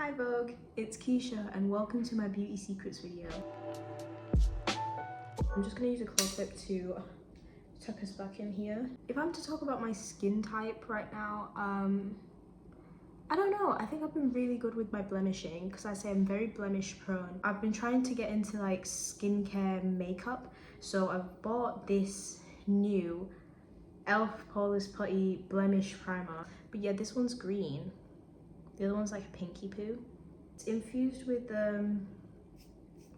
Hi Vogue, it's Keisha and welcome to my beauty secrets video. I'm just gonna use a claw clip to tuck us back in here. If I'm to talk about my skin type right now, I don't know, I think I've been really good with my blemishing because I say I'm very blemish prone. I've been trying to get into like skincare makeup, so I've bought this new e.l.f. Poreless Putty Blemish Primer. But yeah, this one's green. The other one's like pinky poo. It's infused with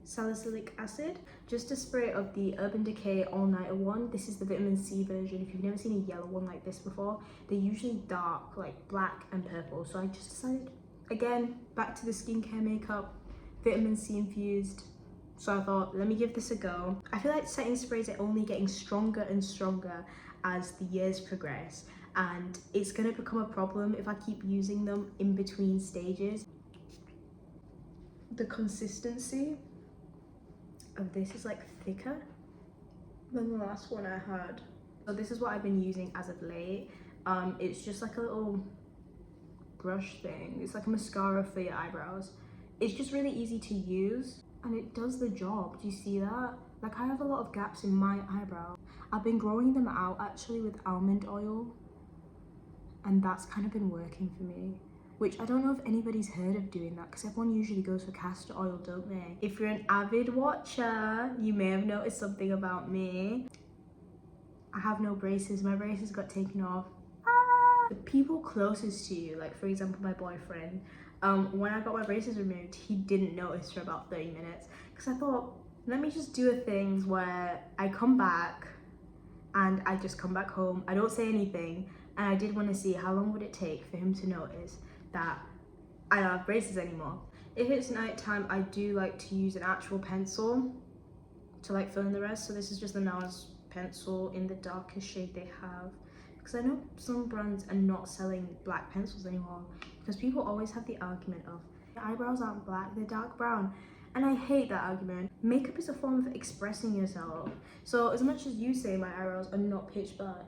salicylic acid. Just a spray of the Urban Decay All Nighter one. This is the vitamin C version. If you've never seen a yellow one like this before, they're usually dark, like black and purple. So I just decided, again, back to the skincare makeup, vitamin C infused. So I thought, let me give this a go. I feel like setting sprays are only getting stronger and stronger as the years progress, and it's gonna become a problem if I keep using them in between stages. The consistency of this is like thicker than the last one I had. So this is what I've been using as of late. It's just like a little brush thing. It's like a mascara for your eyebrows. It's just really easy to use and it does the job. Do you see that? Like, I have a lot of gaps in my eyebrow. I've been growing them out actually with almond oil, and that's kind of been working for me, which I don't know if anybody's heard of doing that because everyone usually goes for castor oil, don't they? If you're an avid watcher, you may have noticed something about me. I have no braces. My braces got taken off. The people closest to you, like for example my boyfriend, when I got my braces removed, he didn't notice for about 30 minutes because I thought, let me just do a thing where I come back and I just come back home, I don't say anything, and I did want to see how long would it take for him to notice that I don't have braces anymore. If it's nighttime, I do like to use an actual pencil to like fill in the rest. So this is just the NARS pencil in the darkest shade they have, because I know some brands are not selling black pencils anymore because people always have the argument of your eyebrows aren't black, they're dark brown. And I hate that argument. Makeup is a form of expressing yourself. So as much as you say my eyebrows are not pitch black,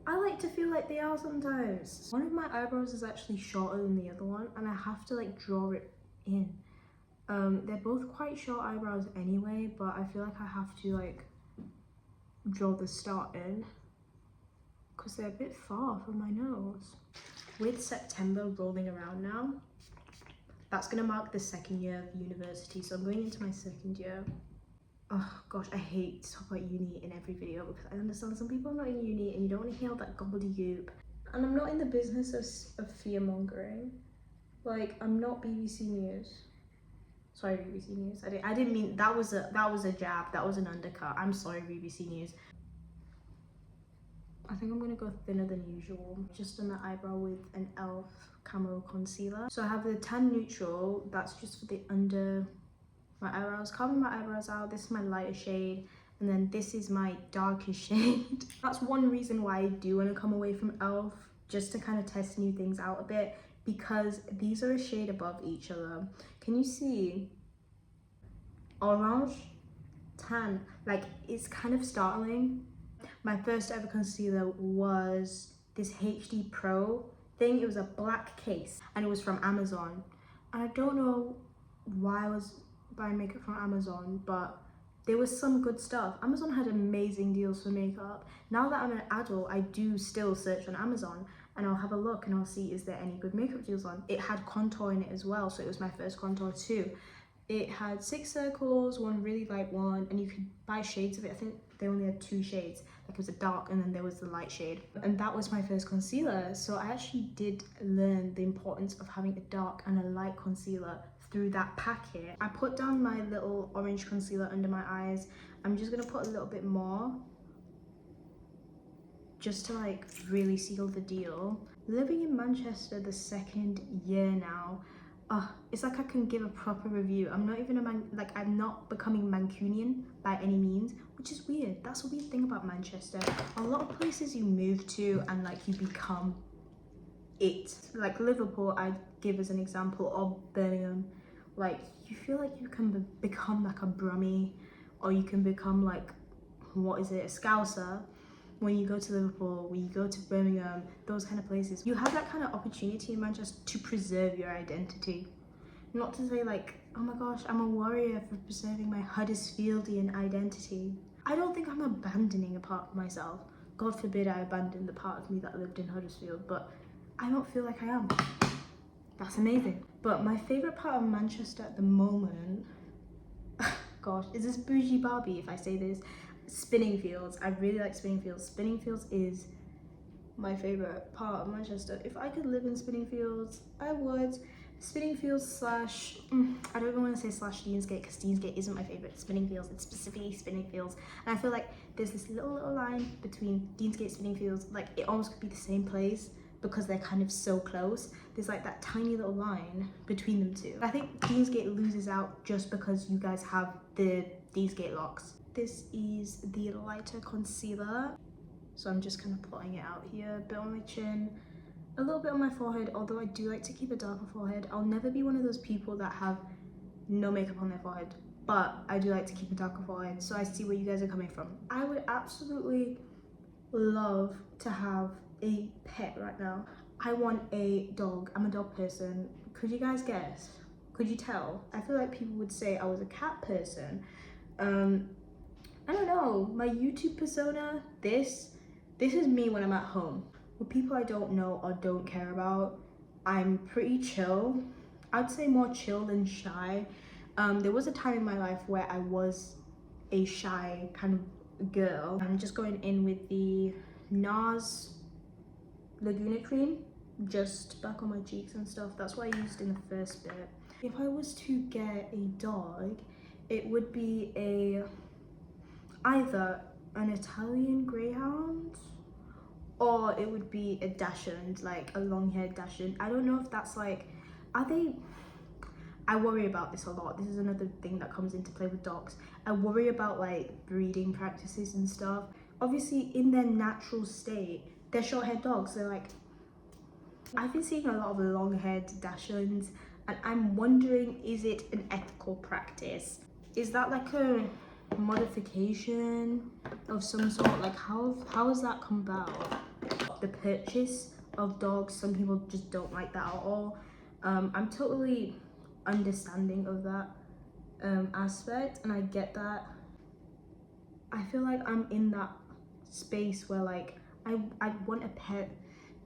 I like to feel like they are sometimes. One of my eyebrows is actually shorter than the other one and I have to like draw it in. They're both quite short eyebrows anyway, but I feel like I have to like draw the start in because they're a bit far from my nose. With September rolling around now, that's gonna mark the second year of university, so I'm going into my second year. Oh gosh, I hate to talk about uni in every video because I understand some people are not in uni and you don't want to hear all that gobbledygook. And I'm not in the business of fear mongering. Like, I'm not BBC News. Sorry, BBC News. I didn't mean that was a jab. That was an undercut. I'm sorry, BBC News. I think I'm gonna go thinner than usual. Just on the eyebrow with an e.l.f. Camo concealer. So I have the tan neutral. That's just for the under my eyebrows, carving my eyebrows out. This is my lighter shade, and then this is my darkest shade. That's one reason why I do want to come away from e.l.f. just to kind of test new things out a bit, because these are a shade above each other. Can you see? Orange, tan, like it's kind of startling. My first ever concealer was this HD Pro thing. It was a black case and it was from Amazon. And I don't know why I was buying makeup from Amazon, but there was some good stuff. Amazon had amazing deals for makeup. Now that I'm an adult, I do still search on Amazon and I'll have a look and I'll see, is there any good makeup deals on? It had contour in it as well, so it was my first contour too. It had 6 circles, one really light one, and you could buy shades of it. I think they only had 2 shades. Like it was a dark and then there was the light shade. And that was my first concealer. So I actually did learn the importance of having a dark and a light concealer through that packet. I put down my little orange concealer under my eyes. I'm just gonna put a little bit more just to like really seal the deal. Living in Manchester the second year now, it's like I can give a proper review. I'm not even I'm not becoming Mancunian by any means, which is weird. That's a weird thing about Manchester. A lot of places you move to and like you become it. Like Liverpool, I give as an example, or Birmingham. Like you feel like you can become like a Brummie, or you can become like, what is it, a Scouser. when you go to Liverpool, when you go to Birmingham, those kind of places, you have that kind of opportunity in Manchester to preserve your identity. Not to say like, oh my gosh, I'm a warrior for preserving my Huddersfieldian identity. I don't think I'm abandoning a part of myself. God forbid I abandoned the part of me that lived in Huddersfield, but I don't feel like I am. That's amazing. But my favourite part of Manchester at the moment, gosh, is this bougie Barbie if I say this? Spinningfields. I really like Spinningfields. Spinningfields is my favourite part of Manchester. If I could live in Spinningfields, I would. Spinningfields slash, I don't even want to say slash Deansgate because Deansgate isn't my favourite. Spinningfields, it's specifically Spinningfields. And I feel like there's this little line between Deansgate and Spinningfields, like it almost could be the same place because they're kind of so close. There's like that tiny little line between them two. I think Deansgate loses out just because you guys have the Deansgate locks. This is the lighter concealer. So I'm just kind of plotting it out here, a bit on my chin, a little bit on my forehead, although I do like to keep a darker forehead. I'll never be one of those people that have no makeup on their forehead, but I do like to keep a darker forehead, so I see where you guys are coming from. I would absolutely love to have a pet right now. I want a dog. I'm a dog person. Could you guys guess? Could you tell? I feel like people would say I was a cat person. I don't know, my YouTube persona, this is me when I'm at home. With people I don't know or don't care about, I'm pretty chill. I'd say more chill than shy. There was a time in my life where I was a shy kind of girl. I'm just going in with the NARS Laguna cream, just back on my cheeks and stuff. That's what I used in the first bit. If I was to get a dog, it would be either an Italian Greyhound or it would be a Dachshund, like a long-haired Dachshund. I don't know if that's like, I worry about this a lot. This is another thing that comes into play with dogs. I worry about like breeding practices and stuff. Obviously in their natural state, they're short-haired dogs. They're like, I've been seeing a lot of long-haired Dachshunds and I'm wondering, is it an ethical practice? Is that like a modification of some sort? Like how has that come about? The purchase of dogs, some people just don't like that at all. I'm totally understanding of that aspect, and I get that. I feel like I'm in that space where like I want a pet,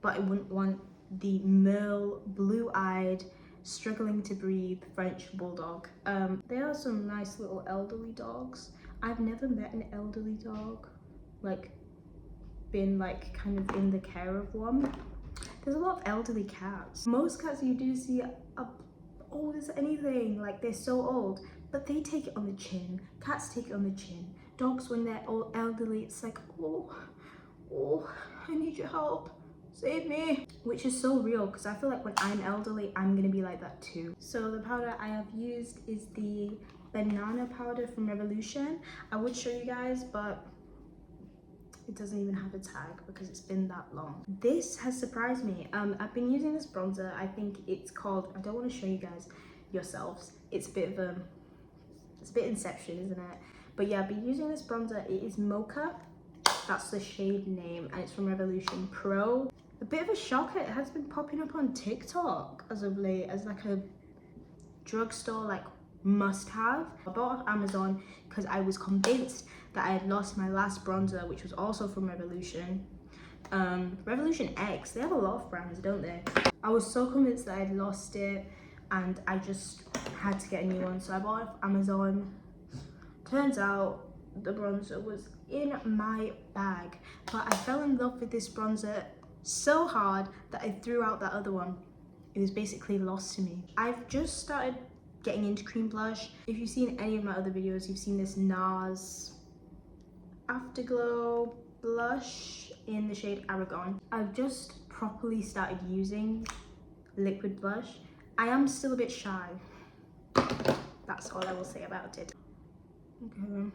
but I wouldn't want the Merle, blue-eyed, struggling to breathe French bulldog. There are some nice little elderly dogs. I've never met an elderly dog, like been like kind of in the care of one. There's a lot of elderly cats. Most cats you do see are old as anything, like they're so old, but they take it on the chin. Cats take it on the chin. Dogs, when they're all elderly, it's like, oh, I need your help. Save me. Which is so real, because I feel like when I'm elderly, I'm gonna be like that too. So the powder I have used is the banana powder from Revolution. I would show you guys, but it doesn't even have a tag because it's been that long. This has surprised me. I've been using this bronzer. I think it's called, I don't want to show you guys yourselves. It's a bit Inception, isn't it? But yeah, I've been using this bronzer. It is Mocha. That's the shade name, and it's from Revolution Pro. A bit of a shocker, it has been popping up on TikTok as of late as like a drugstore like must-have. I bought off Amazon because I was convinced that I had lost my last bronzer, which was also from Revolution. Revolution X, they have a lot of brands, don't they? I was so convinced that I had lost it and I just had to get a new one, so I bought it off Amazon. Turns out the bronzer was in my bag, but I fell in love with this bronzer so hard that I threw out that other one. It was basically lost to me. I've just started getting into cream blush. If you've seen any of my other videos, you've seen this NARS Afterglow blush in the shade Aragon. I've just properly started using liquid blush. I am still a bit shy. That's all I will say about it. Okay.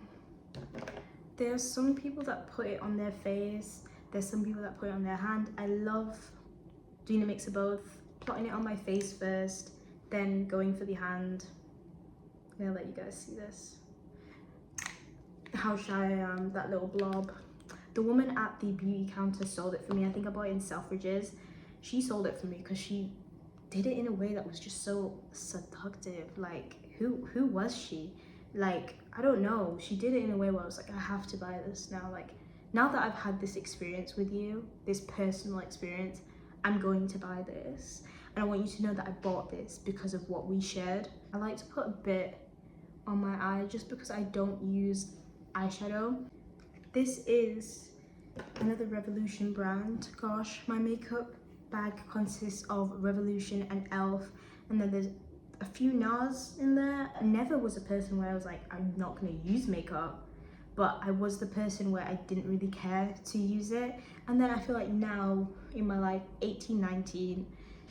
There are some people that put it on their face. There's some people that put it on their hand. I love doing a mix of both. Plotting it on my face first, then going for the hand. I'm gonna let you guys see this. How shy I am, that little blob. The woman at the beauty counter sold it for me. I think I bought it in Selfridges. She sold it for me because she did it in a way that was just so seductive. Like, who was she? Like, I don't know. She did it in a way where I was like, I have to buy this now. Like, now that I've had this experience with you, this personal experience, I'm going to buy this. And I want you to know that I bought this because of what we shared. I like to put a bit on my eye just because I don't use eyeshadow. This is another Revolution brand. Gosh, my makeup bag consists of Revolution and e.l.f. and then there's a few NARS in there. I never was a person where I was like, I'm not gonna use makeup, but I was the person where I didn't really care to use it. And then I feel like now in my life, 18, 19,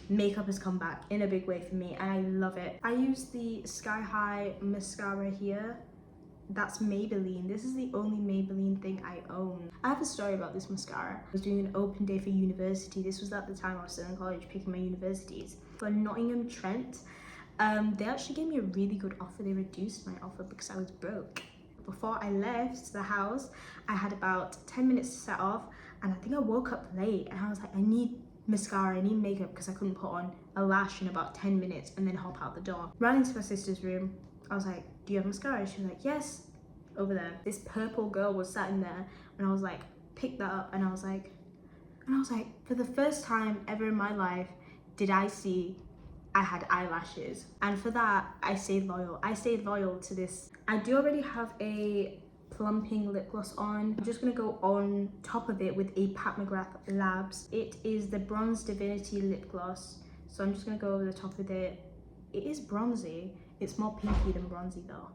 makeup has come back in a big way for me and I love it. I use the Sky High mascara here. That's Maybelline. This is the only Maybelline thing I own. I have a story about this mascara. I was doing an open day for university. This was at the time I was still in college picking my universities. For Nottingham Trent, they actually gave me a really good offer. They reduced my offer because I was broke. Before I left the house, I had about 10 minutes to set off and I think I woke up late and I was like, I need mascara, I need makeup because I couldn't put on a lash in about 10 minutes and then hop out the door. Ran into my sister's room. I was like, do you have mascara? She was like, yes, over there. This purple girl was sat in there and I was like, pick that up. And I was like, for the first time ever in my life, did I see I had eyelashes. And for that, I stayed loyal. I stayed loyal to this. I do already have a plumping lip gloss on. I'm just gonna go on top of it with a Pat McGrath Labs. It is the Bronze Divinity lip gloss. So I'm just gonna go over the top of it. It is bronzy. It's more pinky than bronzy though.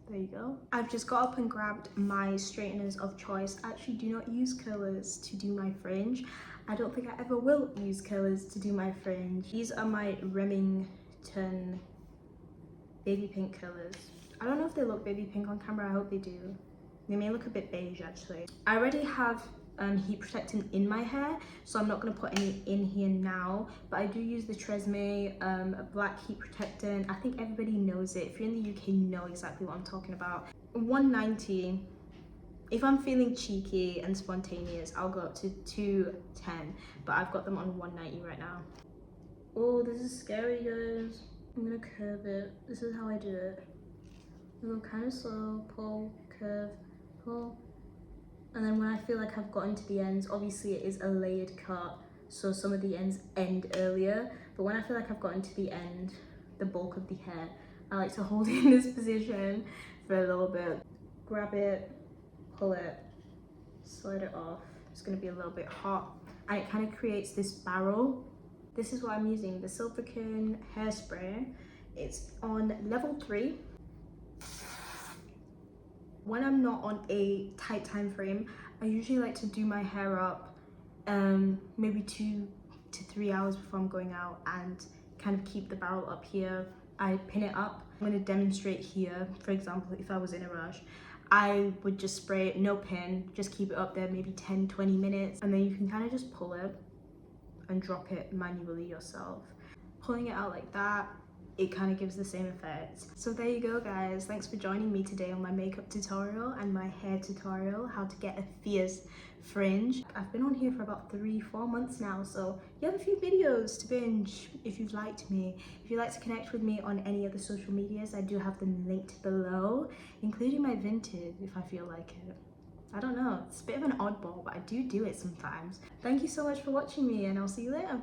There you go. I've just got up and grabbed my straighteners of choice. I actually do not use curlers to do my fringe. I don't think I ever will use curlers to do my fringe. These are my Remington baby pink curlers. I don't know if they look baby pink on camera, I hope they do. They may look a bit beige actually. I already have heat protectant in my hair, so I'm not going to put any in here now, but I do use the Tresemme black heat protectant. I think everybody knows it. If you're in the UK, you know exactly what I'm talking about. 190. If I'm feeling cheeky and spontaneous, I'll go up to 210, but I've got them on 190 right now. Oh, this is scary, guys. I'm gonna curve it. This is how I do it. I go kind of slow, pull, curve, pull. And then when I feel like I've gotten to the ends, obviously it is a layered cut, so some of the ends end earlier. But when I feel like I've gotten to the end, the bulk of the hair, I like to hold it in this position for a little bit. Grab it, pull it, slide it off. It's gonna be a little bit hot. And it kind of creates this barrel. This is what I'm using, the Silverkin hairspray. It's on level 3. When I'm not on a tight time frame, I usually like to do my hair up maybe 2 to 3 hours before I'm going out and kind of keep the barrel up here. I pin it up. I'm going to demonstrate here. For example, if I was in a rush, I would just spray it, no pin, just keep it up there maybe 10-20 minutes, and then you can kind of just pull it and drop it manually yourself. Pulling it out like that, it kind of gives the same effect. So there you go, guys. Thanks for joining me today on my makeup tutorial and my hair tutorial, how to get a fierce fringe. I've been on here for about 3-4 months now, so you have a few videos to binge if you've liked me. If you'd like to connect with me on any other social medias, I do have them linked below, including my Vinted if I feel like it. I don't know, it's a bit of an oddball, but I do it sometimes. Thank you so much for watching me, and I'll see you later.